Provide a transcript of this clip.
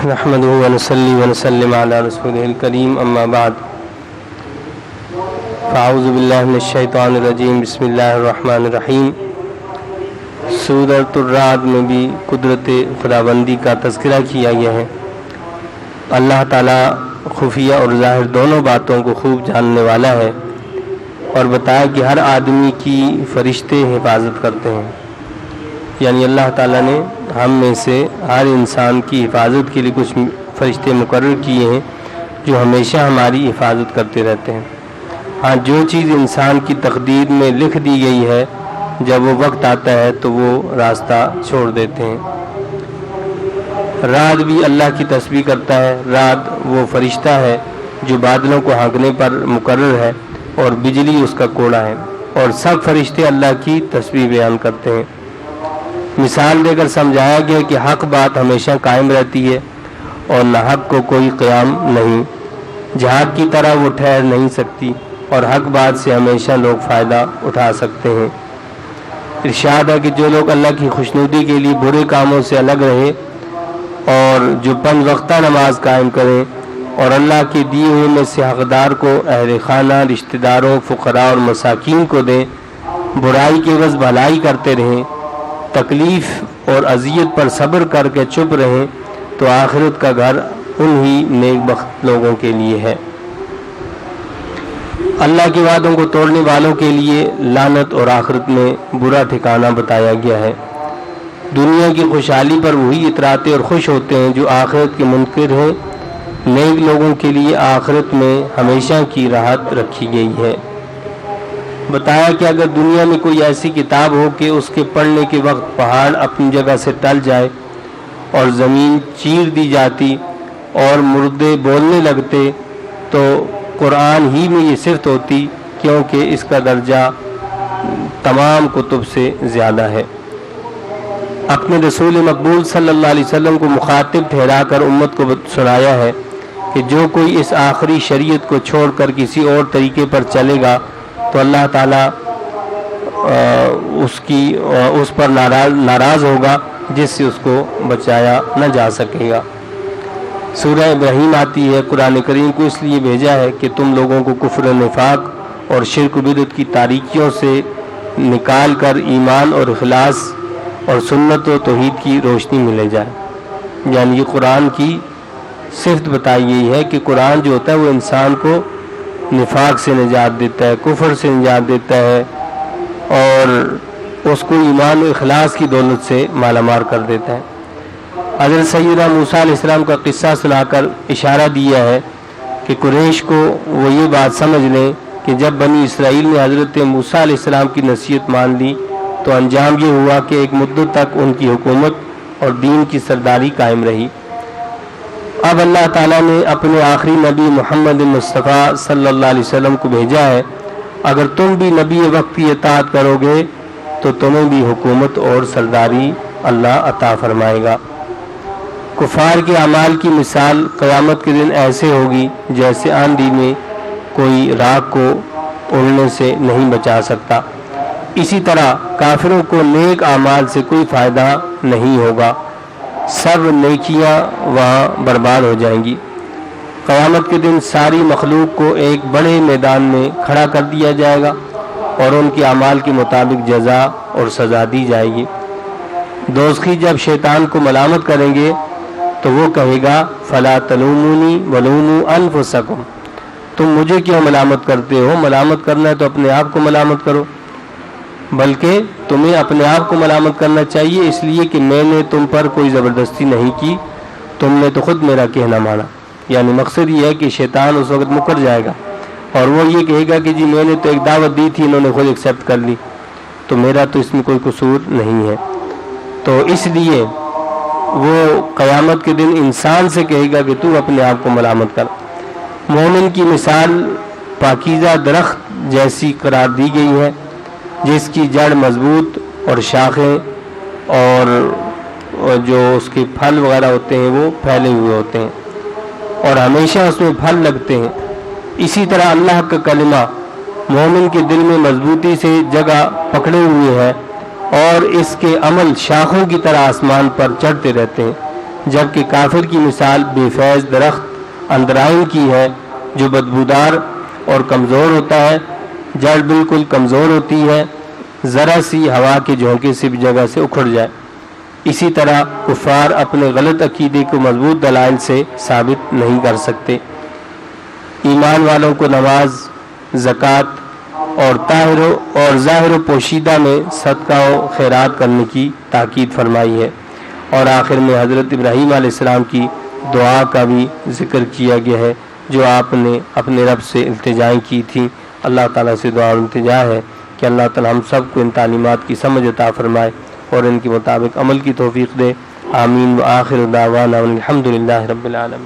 نحمده ونصلي ونسلم على رسوله الكريم اما بعد فاعوذ باللہ من الشیطان الرجیم بسم اللہ الرحمن الرحیم۔ سورۃ الرعد میں بھی قدرت خداوندی کا تذکرہ کیا گیا ہے۔ اللہ تعالیٰ خفیہ اور ظاہر دونوں باتوں کو خوب جاننے والا ہے، اور بتایا کہ ہر آدمی کی فرشتے حفاظت کرتے ہیں، یعنی اللہ تعالیٰ نے ہم میں سے ہر انسان کی حفاظت کے لیے کچھ فرشتے مقرر کیے ہیں جو ہمیشہ ہماری حفاظت کرتے رہتے ہیں۔ ہاں، جو چیز انسان کی تقدیر میں لکھ دی گئی ہے، جب وہ وقت آتا ہے تو وہ راستہ چھوڑ دیتے ہیں۔ رعد بھی اللہ کی تسبیح کرتا ہے۔ رعد وہ فرشتہ ہے جو بادلوں کو ہانکنے پر مقرر ہے، اور بجلی اس کا کوڑا ہے، اور سب فرشتے اللہ کی تسبیح بیان کرتے ہیں۔ مثال دے کر سمجھایا گیا کہ حق بات ہمیشہ قائم رہتی ہے، اور ناحق کو کوئی قیام نہیں۔ جہاد کی طرح وہ ٹھہر نہیں سکتی، اور حق بات سے ہمیشہ لوگ فائدہ اٹھا سکتے ہیں۔ ارشاد ہے کہ جو لوگ اللہ کی خوشنودی کے لیے برے کاموں سے الگ رہے، اور جو 5 وقتہ نماز قائم کریں، اور اللہ کے دیے ہوئے میں سے حقدار کو اہل خانہ، رشتہ داروں، فقراء اور مساکین کو دیں، برائی کے عوض بھلائی کرتے رہیں، تکلیف اور اذیت پر صبر کر کے چپ رہیں، تو آخرت کا گھر انہی نیک بخت لوگوں کے لیے ہے۔ اللہ کے وعدوں کو توڑنے والوں کے لیے لعنت اور آخرت میں برا ٹھکانہ بتایا گیا ہے۔ دنیا کی خوشحالی پر وہی اتراتے اور خوش ہوتے ہیں جو آخرت کے منکر ہیں۔ نیک لوگوں کے لیے آخرت میں ہمیشہ کی راحت رکھی گئی ہے۔ بتایا کہ اگر دنیا میں کوئی ایسی کتاب ہو کہ اس کے پڑھنے کے وقت پہاڑ اپنی جگہ سے ٹل جائے، اور زمین چیر دی جاتی، اور مردے بولنے لگتے، تو قرآن ہی میں یہ صفت ہوتی، کیونکہ اس کا درجہ تمام کتب سے زیادہ ہے۔ اپنے رسول مقبول صلی اللہ علیہ وسلم کو مخاطب ٹھہرا کر امت کو سنایا ہے کہ جو کوئی اس آخری شریعت کو چھوڑ کر کسی اور طریقے پر چلے گا تو اللہ تعالیٰ اس پر ناراض ہوگا، جس سے اس کو بچایا نہ جا سکے گا۔ سورہ ابراہیم آتی ہے، قرآن کریم کو اس لیے بھیجا ہے کہ تم لوگوں کو کفر و نفاق اور شرک و بدعت کی تاریکیوں سے نکال کر ایمان اور اخلاص اور سنت و توحید کی روشنی ملے جائے۔ یعنی یہ قرآن کی صفت بتائی گئی ہے کہ قرآن جو ہوتا ہے وہ انسان کو نفاق سے نجات دیتا ہے، کفر سے نجات دیتا ہے، اور اس کو ایمان و اخلاص کی دولت سے مالا مال کر دیتا ہے۔ حضرت سیدنا موسیٰ علیہ السلام کا قصہ سنا کر اشارہ دیا ہے کہ قریش کو وہ یہ بات سمجھ لیں کہ جب بنی اسرائیل نے حضرت موسیٰ علیہ السلام کی نصیحت مان لی تو انجام یہ ہوا کہ ایک مدت تک ان کی حکومت اور دین کی سرداری قائم رہی۔ اب اللہ تعالیٰ نے اپنے آخری نبی محمد مصطفیٰ صلی اللہ علیہ وسلم کو بھیجا ہے۔ اگر تم بھی نبی وقت کی اطاعت کرو گے تو تمہیں بھی حکومت اور سرداری اللہ عطا فرمائے گا۔ کفار کے اعمال کی مثال قیامت کے دن ایسے ہوگی جیسے آندھی میں کوئی راکھ کو اڑنے سے نہیں بچا سکتا۔ اسی طرح کافروں کو نیک اعمال سے کوئی فائدہ نہیں ہوگا، سب نیکیاں وہاں برباد ہو جائیں گی۔ قیامت کے دن ساری مخلوق کو ایک بڑے میدان میں کھڑا کر دیا جائے گا، اور ان کے اعمال کے مطابق جزا اور سزا دی جائے گی۔ دوزخی جب شیطان کو ملامت کریں گے تو وہ کہے گا فلا تلومونی ولوموا انفسکم، تم مجھے کیوں ملامت کرتے ہو؟ ملامت کرنا ہے تو اپنے آپ کو ملامت کرو، بلکہ تمہیں اپنے آپ کو ملامت کرنا چاہیے، اس لیے کہ میں نے تم پر کوئی زبردستی نہیں کی، تم نے تو خود میرا کہنا مانا۔ یعنی مقصد یہ ہے کہ شیطان اس وقت مکر جائے گا، اور وہ یہ کہے گا کہ جی میں نے تو ایک دعوت دی تھی، انہوں نے خود ایکسیپٹ کر لی، تو میرا تو اس میں کوئی قصور نہیں ہے۔ تو اس لیے وہ قیامت کے دن انسان سے کہے گا کہ تو اپنے آپ کو ملامت کر۔ مومن کی مثال پاکیزہ درخت جیسی قرار دی گئی ہے، جس کی جڑ مضبوط اور شاخیں اور جو اس کے پھل وغیرہ ہوتے ہیں وہ پھیلے ہوئے ہوتے ہیں، اور ہمیشہ اس میں پھل لگتے ہیں۔ اسی طرح اللہ کا کلمہ مومن کے دل میں مضبوطی سے جگہ پکڑے ہوئے ہے، اور اس کے عمل شاخوں کی طرح آسمان پر چڑھتے رہتے ہیں۔ جبکہ کافر کی مثال بے فیض درخت اندرائن کی ہے جو بدبودار اور کمزور ہوتا ہے، جڑ بالکل کمزور ہوتی ہے، ذرا سی ہوا کے جھونکے سے بھی جگہ سے اکھڑ جائے۔ اسی طرح کفار اپنے غلط عقیدے کو مضبوط دلائل سے ثابت نہیں کر سکتے۔ ایمان والوں کو نماز، زکوٰۃ اور ظاہر و پوشیدہ میں صدقہ و خیرات کرنے کی تاکید فرمائی ہے، اور آخر میں حضرت ابراہیم علیہ السلام کی دعا کا بھی ذکر کیا گیا ہے جو آپ نے اپنے رب سے التجائیں کی تھیں۔ اللہ تعالیٰ سے دعا اور التجا ہے کہ اللہ تعالیٰ ہم سب کو ان تعلیمات کی سمجھ عطا فرمائے اور ان کے مطابق عمل کی توفیق دے۔ آمین۔ وآخر دعوانا الحمد للہ رب العالمین۔